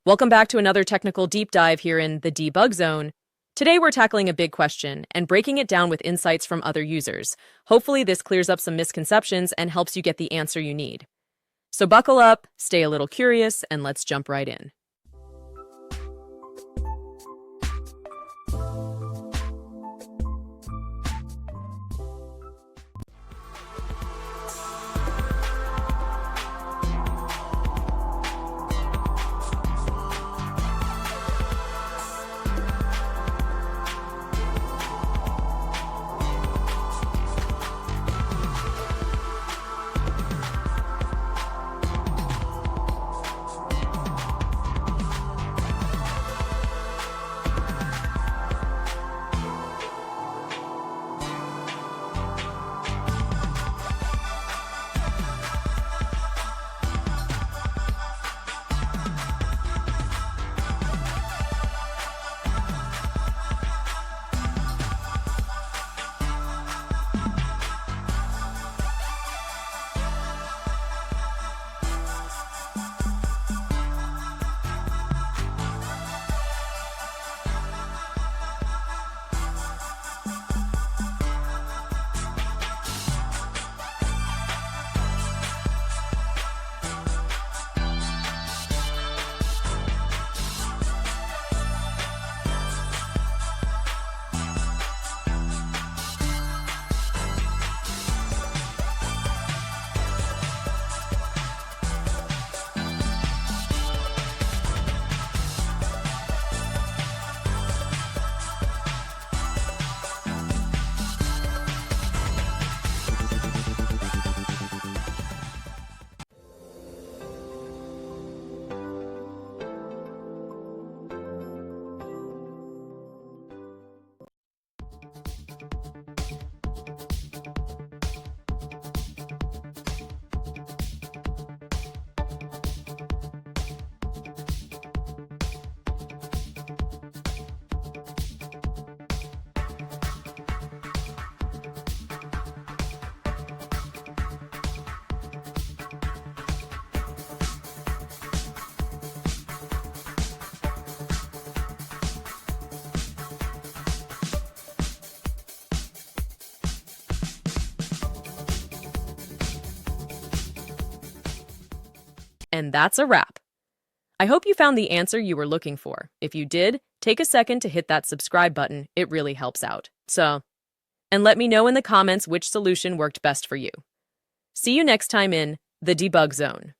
Welcome back to another technical deep dive here in the debug zone. Today we're tackling a big question and breaking it down with insights from other users. Hopefully this clears up some misconceptions and helps you get the answer you need. So buckle up, stay a little curious, and let's jump right in. And that's a wrap. I hope you found the answer you were looking for. If you did, take a second to hit that subscribe button. It really helps out. And let me know in the comments which solution worked best for you. See you next time in the debug zone.